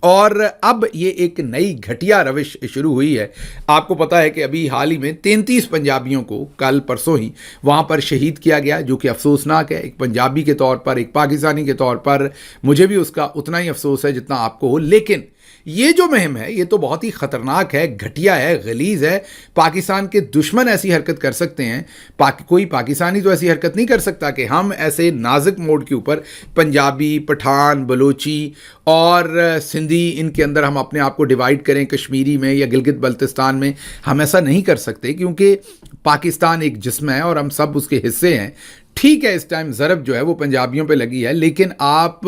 اور अब ये एक नई घटिया रविश शुरू हुई है। आपको पता है कि अभी हाल ही में 33 पंजाबियों को कल परसों ही वहाँ पर शहीद किया गया, जो कि अफसोसनाक है। एक पंजाबी के तौर पर, एक पाकिस्तानी के तौर पर मुझे भी उसका उतना ही अफसोस है जितना आपको हो। लेकिन ये जो मुहिम है ये तो बहुत ही ख़तरनाक है, घटिया है, गलीज़ है। पाकिस्तान के दुश्मन ऐसी हरकत कर सकते हैं, कोई पाकिस्तानी तो ऐसी हरकत नहीं कर सकता कि हम ऐसे नाजुक मोड के ऊपर पंजाबी, पठान, बलोची और सिंधी, इनके अंदर हम अपने आप को डिवाइड करें, कश्मीरी में या गिलगित बल्तिस्तान में। हम ऐसा नहीं कर सकते, क्योंकि पाकिस्तान एक जिस्म है और हम सब उसके हिस्से हैं। ठीक है, इस टाइम ज़रब जो है वो पंजाबियों पे लगी है, लेकिन आप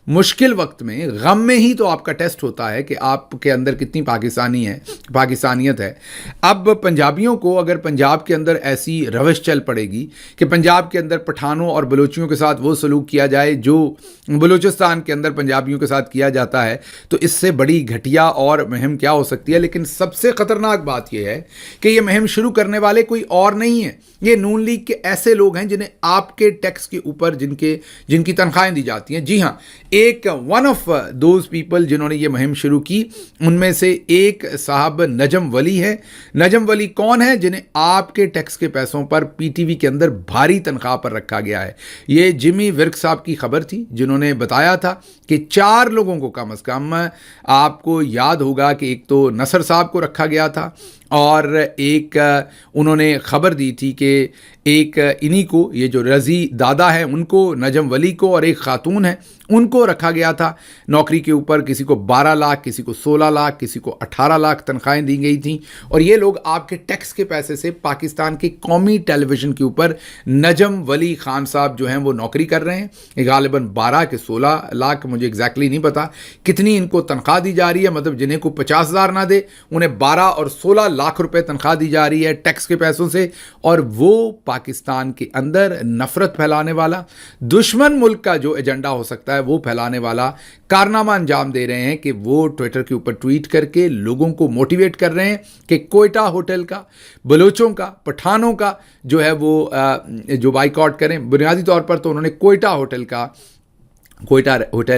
मुश्किल वक्त में, गम में ही तो आपका टेस्ट होता है कि आपके अंदर कितनी पाकिस्तानियत है। अब पंजाबियों को अगर पंजाब के अंदर ऐसी रविश चल पड़ेगी कि पंजाब के अंदर पठानों और बलोचियों के साथ वो सलूक किया जाए जो बलूचिस्तान के अंदर पंजाबियों के साथ किया जाता है, तो इससे बड़ी घटिया और मुहिम क्या हो सकती है। लेकिन सबसे ख़तरनाक बात यह है कि ये मुहिम शुरू करने वाले कोई और नहीं है, ये नून लीग के ऐसे लोग हैं जिन्हें आपके टैक्स के ऊपर जिनकी तनख्वाहें दी जाती हैं। जी हाँ, एक वन ऑफ दोज पीपल जिन्होंने ये मुहिम शुरू की, उनमें से एक साहब नजम वली है। नजम वली कौन है? जिन्हें आपके टैक्स के पैसों पर पीटीवी के अंदर भारी तनख्वाह पर रखा गया है। ये जिमी विर्क साहब की खबर थी, जिन्होंने बताया था कि 4 लोगों को कम से कम, आपको याद होगा कि एक तो नसर साहब को रखा गया था और एक उन्होंने खबर दी थी कि एक इन्हीं को, ये जो रज़ी दादा है उनको, नजम वली को, और एक ख़ातून है उनको रखा गया था नौकरी के ऊपर। किसी को 12 लाख, किसी को 16 लाख, किसी को 18 लाख तनख्वाहें दी गई थी। और ये लोग आपके टैक्स के पैसे से पाकिस्तान के कौमी टेलीविज़न के ऊपर नजम वली ख़ान साहब जो हैं वो नौकरी कर रहे हैं। गालिबन 12 के 16 लाख, मुझे एग्जैक्टली नहीं पता कितनी इनको तनख्वाह दी जा रही है। मतलब जिन्हें को 50,000 ना दे, उन्हें 12 और 16 लाख रुपए तनख्वाह दी जा रही है टैक्स के पैसों से। और वो पाकिस्तान के अंदर नफरत फैलाने वाला, दुश्मन मुल्क का जो एजेंडा हो सकता है वो फैलाने वाला कारनामा अंजाम दे रहे हैं कि वो ट्विटर के ऊपर ट्वीट करके लोगों को मोटिवेट कर रहे हैं कि कोयटा होटल का, बलोचों का, पठानों का जो है वो जो बाइकआउट करें। बुनियादी तौर पर तो उन्होंने कोयटा होटल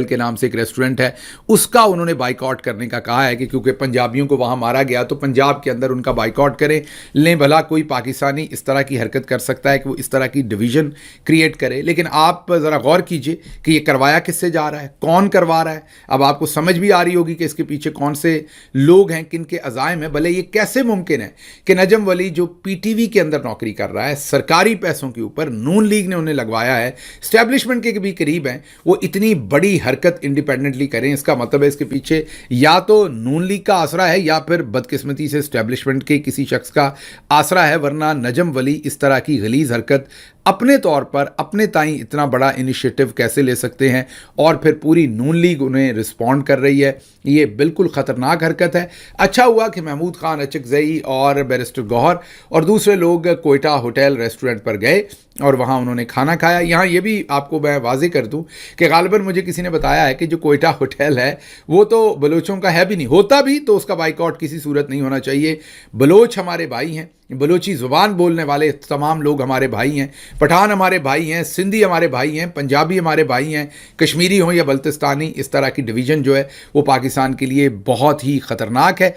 के नाम से एक रेस्टोरेंट है, उसका उन्होंने बाइकआउट करने का कहा है कि क्योंकि पंजाबियों को वहाँ मारा गया तो पंजाब के अंदर उनका बाइकआउट करें। लें भला कोई पाकिस्तानी इस तरह की हरकत कर सकता है कि वो इस तरह की डिवीज़न क्रिएट करे। लेकिन आप ज़रा गौर कीजिए कि ये करवाया किससे जा रहा है, कौन करवा रहा है। अब आपको समझ भी आ रही होगी कि इसके पीछे कौन से लोग हैं, किन के अज़ाइम हैं। भले ये कैसे मुमकिन है कि नजम वली जो पीटीवी के अंदर नौकरी कर रहा है, सरकारी पैसों के ऊपर नून लीग ने उन्हें लगवाया है, स्टैब्लिशमेंट के भी करीब हैं, वो इतनी बड़ी हरकत इंडिपेंडेंटली करें। इसका मतलब है इसके पीछे या तो नून लीग का आसरा है या फिर बदकिस्मती से स्टैब्लिशमेंट के किसी शख्स का आसरा है। वरना नजम वली इस तरह की गलीज हरकत अपने तौर पर, अपने ताईं इतना बड़ा इनिशिएटिव कैसे ले सकते हैं और फिर पूरी नून लीग उन्हें रिस्पॉन्ड कर रही है। ये बिल्कुल ख़तरनाक हरकत है। अच्छा हुआ कि महमूद खान अचकज़ई और बैरिस्टर गौहर और दूसरे लोग कोयटा होटल रेस्टोरेंट पर गए और वहाँ उन्होंने खाना खाया। यहाँ ये भी आपको मैं वाज़ेह कर दूँ कि गालिबन मुझे किसी ने बताया है कि जो कोयटा होटल है वो तो बलोचों का है भी नहीं, होता भी तो उसका बाइकआउट किसी सूरत नहीं होना चाहिए। बलोच हमारे भाई हैं, बलोची ज़ुबान बोलने वाले तमाम लोग हमारे भाई हैं, पठान हमारे भाई हैं, सिंधी हमारे भाई हैं, पंजाबी हमारे भाई हैं, कश्मीरी हों या बल्तिस्तानी। इस तरह की डिवीज़न जो है वो पाकिस्तान के लिए बहुत ही ख़तरनाक है।